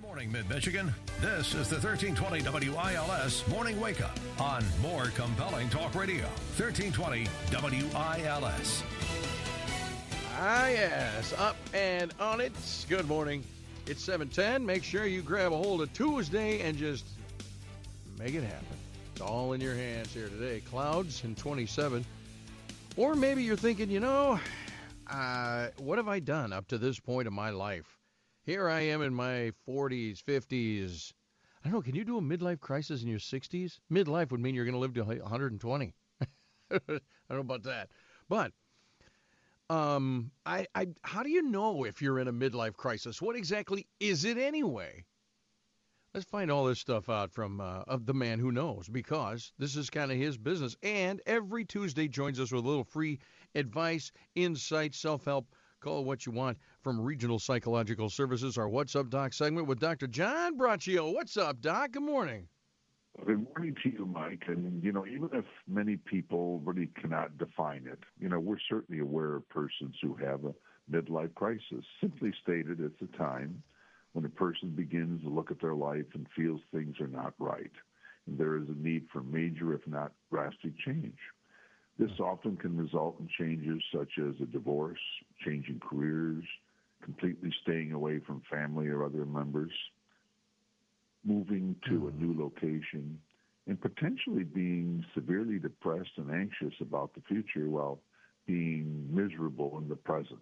Morning, Mid-Michigan. This is the 1320 WILS Morning Wake Up on More Compelling Talk Radio. 1320 WILS. Ah, yes. Up and on it. Good morning. It's 7:10. Make sure you grab a hold of Tuesday and just make it happen. It's all in your hands here today. Clouds and 27. Or maybe you're thinking, what have I done up to this point in my life? Here I am in my 40s, 50s. I don't know, can you do a midlife crisis in your 60s? Midlife would mean you're going to live to 120. I don't know about that. But how do you know if you're in a midlife crisis? What exactly is it anyway? Let's find all this stuff out from of the man who knows, because this is kind of his business. And every Tuesday joins us with a little free advice, insight, self-help. Call it what you want from Regional Psychological Services, our What's Up, Doc segment with Dr. John Braccio. What's up, Doc? Good morning. Good morning to you, Mike. And, even if many people really cannot define it, we're certainly aware of persons who have a midlife crisis. Simply stated, it's a time when a person begins to look at their life and feels things are not right. And there is a need for major, if not drastic, change. This often can result in changes such as a divorce, changing careers, completely staying away from family or other members, moving to a new location, and potentially being severely depressed and anxious about the future while being miserable in the present.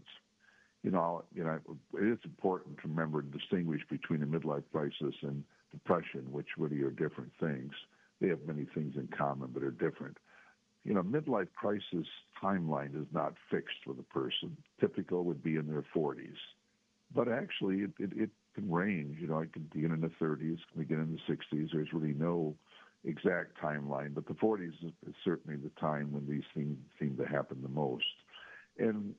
It's important to remember to distinguish between a midlife crisis and depression, which really are different things. They have many things in common, but are different. Midlife crisis timeline is not fixed with a person. Typical would be in their 40s. But actually, it can range. It can begin in the 30s, can begin in the 60s. There's really no exact timeline. But the 40s is certainly the time when these things seem to happen the most. And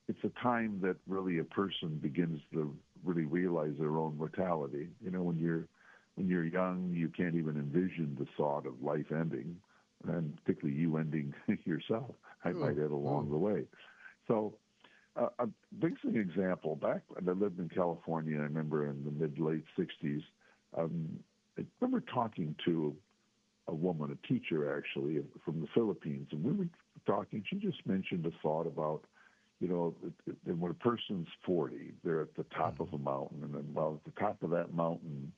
it's a time that really a person begins to really realize their own mortality. When you're young, you can't even envision the thought of life ending, and particularly you ending yourself. I might add along the way. So a big example, back when I lived in California, I remember in the mid-late 60s, I remember talking to a woman, a teacher actually, from the Philippines, and we were talking, she just mentioned a thought about, when a person's 40, they're at the top of a mountain, and then while at the top of that mountain,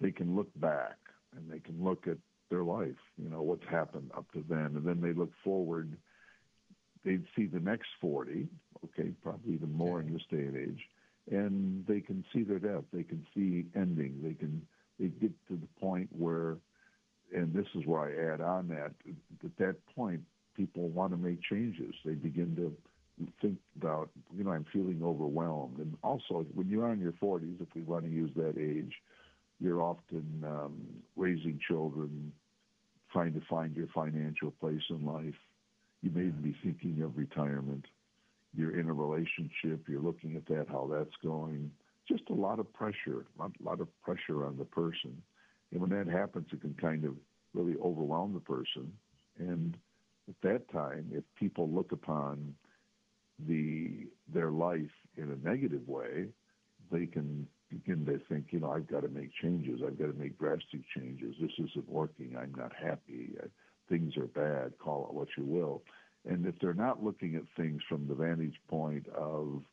they can look back, and they can look at their life, what's happened up to then. And then they look forward, they'd see the next 40, probably even more in this day and age, and they can see their death. They can see ending. They get to the point where, and this is where I add on that, at that point, people want to make changes. They begin to think about, I'm feeling overwhelmed. And also, when you're in your 40s, if we want to use that age, you're often raising children, trying to find your financial place in life. You may be thinking of retirement. You're in a relationship. You're looking at that, how that's going. Just a lot of pressure, a lot of pressure on the person. And when that happens, it can kind of really overwhelm the person. And at that time, if people look upon their life in a negative way, they can begin to think, I've got to make changes. I've got to make drastic changes. This isn't working. I'm not happy. Things are bad. Call it what you will. And if they're not looking at things from the vantage point of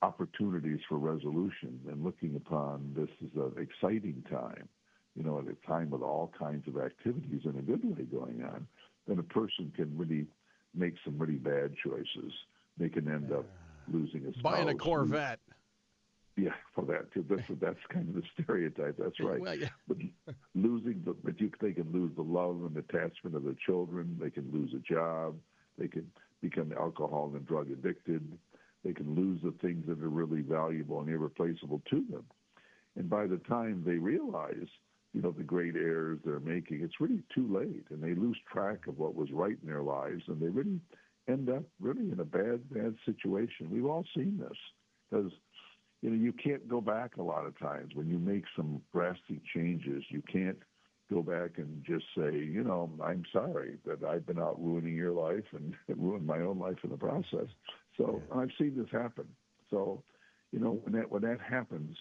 opportunities for resolution and looking upon this as an exciting time, at a time with all kinds of activities in a good way going on, then a person can really make some really bad choices. They can end up losing a spouse. Buying a Corvette. Yeah, for that too. That's kind of the stereotype. That's right. Well, yeah. But they can lose the love and attachment of their children. They can lose a job. They can become alcohol and drug addicted. They can lose the things that are really valuable and irreplaceable to them. And by the time they realize, the great errors they're making, it's really too late, and they lose track of what was right in their lives, and they really end up really in a bad situation. We've all seen this because you can't go back a lot of times. When you make some drastic changes, you can't go back and just say, I'm sorry that I've been out ruining your life and ruined my own life in the process. So I've seen this happen. So, when that happens,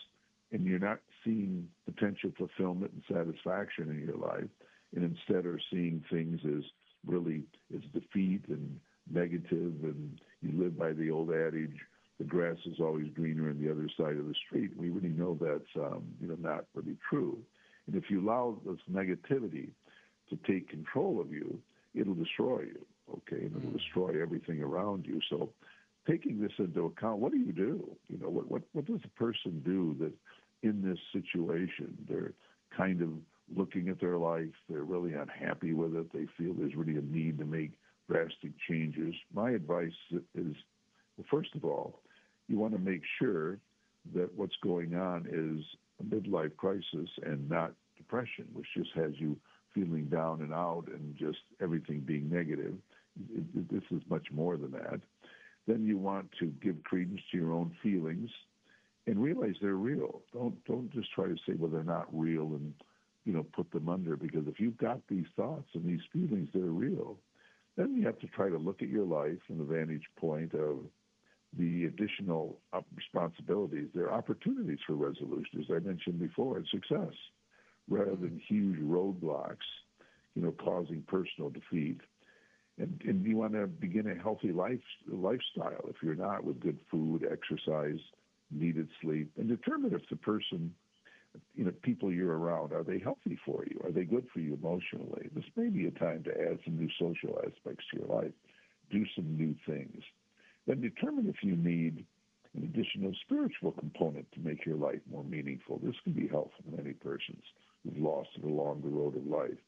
and you're not seeing potential fulfillment and satisfaction in your life, and instead are seeing things as really as defeat and negative, and you live by the old adage, the grass is always greener on the other side of the street. We really know that's not really true. And if you allow this negativity to take control of you, it'll destroy you, okay? And it'll destroy everything around you. So taking this into account, what do? What does a person do that in this situation, they're kind of looking at their life, they're really unhappy with it, they feel there's really a need to make drastic changes? My advice is, well, first of all, you want to make sure that what's going on is a midlife crisis and not depression, which just has you feeling down and out and just everything being negative. This is much more than that. Then you want to give credence to your own feelings and realize they're real. Don't just try to say, well, they're not real, and put them under, because if you've got these thoughts and these feelings, they're real. Then you have to try to look at your life from the vantage point of the additional responsibilities. There are opportunities for resolution, as I mentioned before, and success, rather than huge roadblocks, causing personal defeat. And you want to begin a healthy lifestyle. If you're not, with good food, exercise, needed sleep, and determine if the person, people you're around, are they healthy for you? Are they good for you emotionally? This may be a time to add some new social aspects to your life. Do some new things. Then determine if you need an additional spiritual component to make your life more meaningful. This can be helpful to many persons who've lost it along the road of life.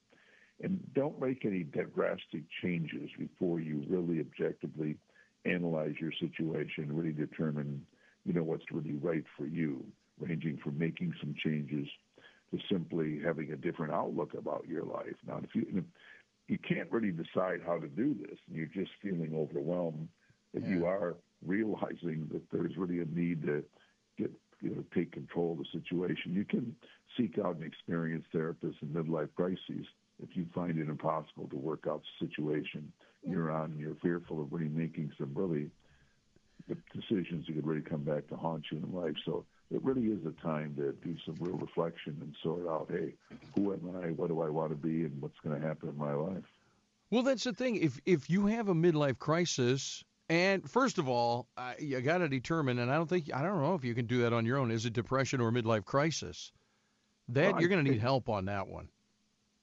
And don't make any drastic changes before you really objectively analyze your situation, really determine, what's really right for you, ranging from making some changes to simply having a different outlook about your life. Now, if you can't really decide how to do this, and you're just feeling overwhelmed, that you are realizing that there's really a need to take control of the situation, you can seek out an experienced therapist in midlife crises. If you find it impossible to work out the situation you're on, and you're fearful of really making some really decisions that could really come back to haunt you in life. So it really is a time to do some real reflection and sort out, hey, who am I, what do I want to be, and what's going to happen in my life? Well, that's the thing. If you have a midlife crisis, and first of all, you got to determine, and I don't know if you can do that on your own, is it depression or midlife crisis? You're going to need help on that one.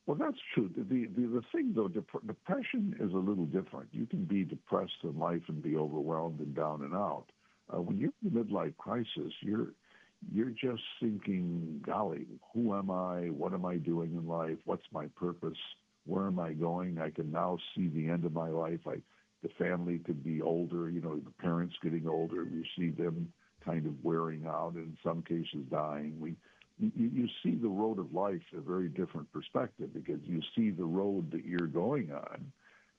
Well, that's true. The thing, though, depression is a little different. You can be depressed in life and be overwhelmed and down and out. When you're in the midlife crisis, you're just thinking, golly, who am I? What am I doing in life? What's my purpose? Where am I going? I can now see the end of my life. The family could be older, the parents getting older. We see them kind of wearing out, and in some cases dying. You see the road of life a very different perspective, because you see the road that you're going on,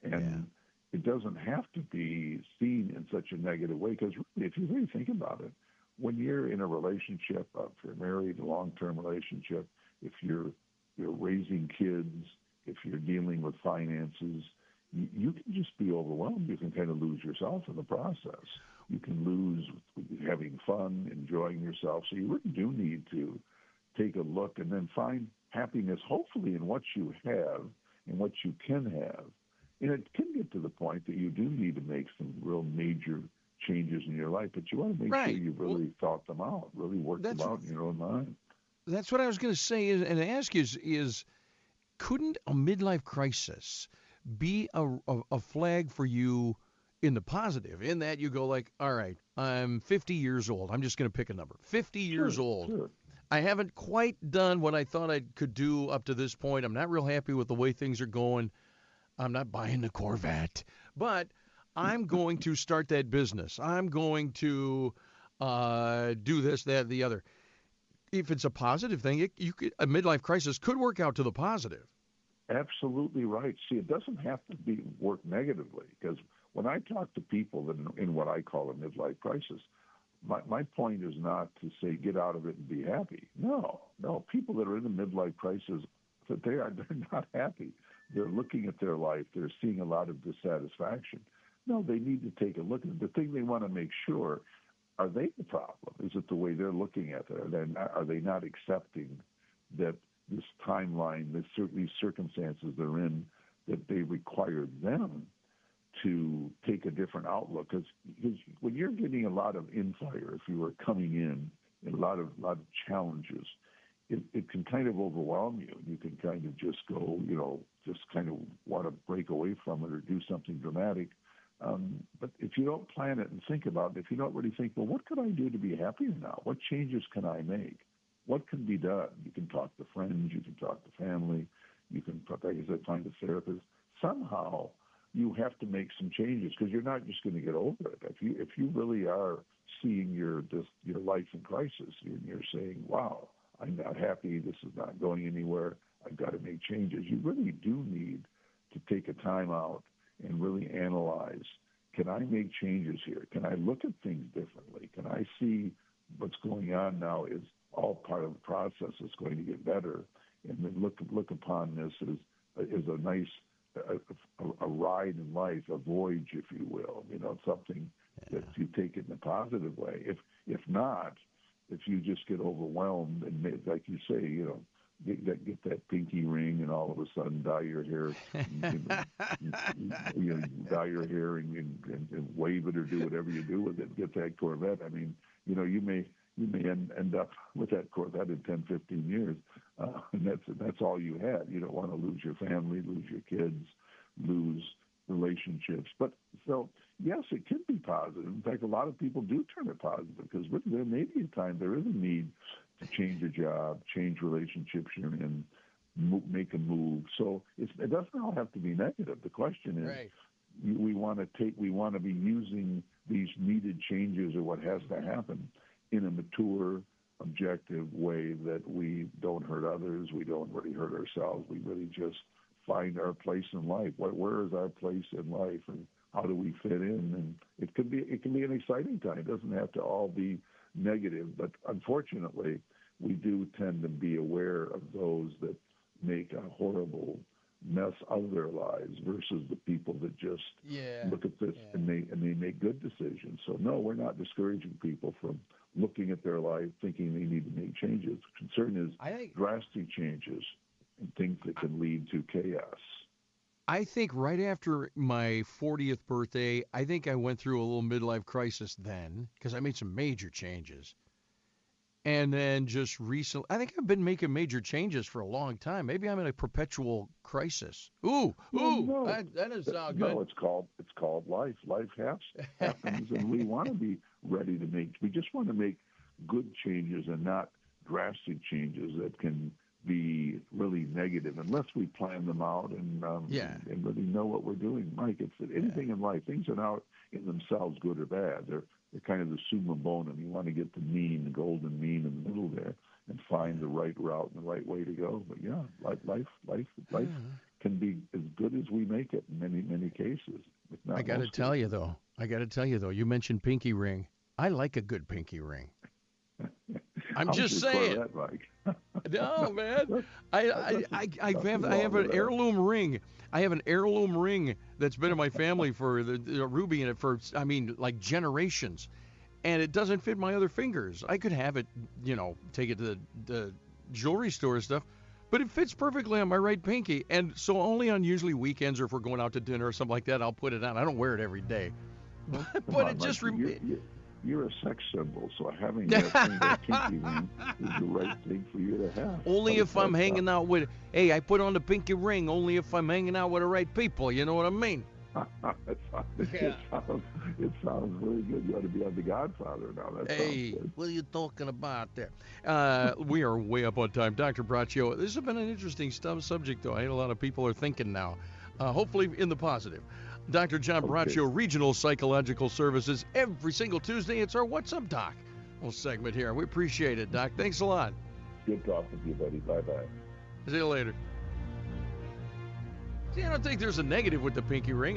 and it doesn't have to be seen in such a negative way, because really, if you really think about it, when you're in a relationship, if you're married, a long-term relationship, if you're raising kids, if you're dealing with finances, you can just be overwhelmed. You can kind of lose yourself in the process. You can lose having fun, enjoying yourself. So you really do need to take a look and then find happiness, hopefully, in what you have and what you can have. And it can get to the point that you do need to make some real major changes in your life, but you want to make sure you've really thought them out, really worked them out in your own mind. That's what I was going to say, and ask is couldn't a midlife crisis be a flag for you in the positive, in that you go like, all right, I'm 50 years old. I'm just going to pick a number. 50 years old. Sure. I haven't quite done what I thought I could do up to this point. I'm not real happy with the way things are going. I'm not buying the Corvette, but I'm going to start that business. I'm going to do this, that, the other. If it's a positive thing, a midlife crisis could work out to the positive. Absolutely right. See, it doesn't have to work negatively, because when I talk to people that in what I call a midlife crisis, my point is not to say get out of it and be happy. No. People that are in a midlife crisis, they're not happy. They're looking at their life. They're seeing a lot of dissatisfaction. No, they need to take a look at it. The thing they want to make sure, are they the problem? Is it the way they're looking at it? Are they not accepting that this timeline, these circumstances they're in, that they require them to take a different outlook? Because when you're getting a lot of infire, if you were coming in, and a lot of challenges, it can kind of overwhelm you. You can kind of just go, just kind of want to break away from it or do something dramatic. But if you don't plan it and think about it, if you don't really think, well, what could I do to be happier now? What changes can I make? What can be done? You can talk to friends, you can talk to family, you can, like I said, find a therapist. Somehow you have to make some changes because you're not just going to get over it. If you really are seeing your life in crisis, and you're saying, wow, I'm not happy, this is not going anywhere, I've got to make changes, you really do need to take a time out and really analyze, can I make changes here? Can I look at things differently? Can I see what's going on now is all part of the process that's going to get better? And then look upon this as a nice a ride in life, a voyage, if you will, something that you take it in a positive way. If not, if you just get overwhelmed and, like you say, get that pinky ring and all of a sudden dye your hair, dye your hair and wave it or do whatever you do with it, get that Corvette. I mean, you may end up with that Corvette in 10, 15 years, and that's all you had. You don't want to lose your family, lose your kids, lose relationships. But so, yes, it can be positive. In fact, a lot of people do turn it positive because there may be a time there is a need to change a job, change relationships you're in, make a move. So it doesn't all have to be negative. The question is, right, we want to be using these needed changes or what has to happen in a mature, objective way that we don't hurt others, we don't really hurt ourselves, we really just find our place in life. Where is our place in life, and how do we fit in? And it can be an exciting time. It doesn't have to all be negative, but unfortunately, we do tend to be aware of those that make a horrible mess of their lives versus the people that just look at this and they make good decisions. So no, we're not discouraging people from looking at their life, thinking they need to make changes. The concern is drastic changes and things that can lead to chaos. I think right after my 40th birthday, I think I went through a little midlife crisis then because I made some major changes. And then just recently, I think I've been making major changes for a long time. Maybe I'm in a perpetual crisis. That doesn't sound good. No, it's called life. Life happens, and we want to be ready to we just want to make good changes and not drastic changes that can be really negative unless we plan them out and really know what we're doing. Mike, it's anything in life. Things are not in themselves good or bad. They're kind of the summa bonum. You want to get the mean, the golden mean in the middle there, and find the right route and the right way to go. But life can be as good as we make it in many, many cases. I got to tell you though, you mentioned pinky ring. I like a good pinky ring. I'm just saying. That, Mike? No, man. I have an heirloom ring. I have an heirloom ring that's been in my family for the ruby in it for, like generations. And it doesn't fit my other fingers. I could have it, take it to the jewelry store and stuff, but it fits perfectly on my right pinky. And so only on usually weekends or if we're going out to dinner or something like that, I'll put it on. I don't wear it every day. But it just... You're a sex symbol, so having that pinky ring is the right thing for you to have. Only if I'm hanging out with... Hey, I put on the pinky ring only if I'm hanging out with the right people. You know what I mean? It sounds really good. You ought to be on The Godfather now. Hey, what are you talking about there? We are way up on time. Dr. Braccio, this has been an interesting subject, though. I had a lot of people are thinking now. Hopefully in the positive. Dr. John Braccio, Regional Psychological Services. Every single Tuesday, it's our What's Up, Doc? Little segment here. We appreciate it, Doc. Thanks a lot. Good talking to you, buddy. Bye-bye. See you later. See, I don't think there's a negative with the pinky ring.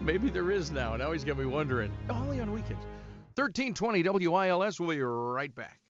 Maybe there is now. Now he's got me wondering. Only on weekends. 1320 WILS. We'll be right back.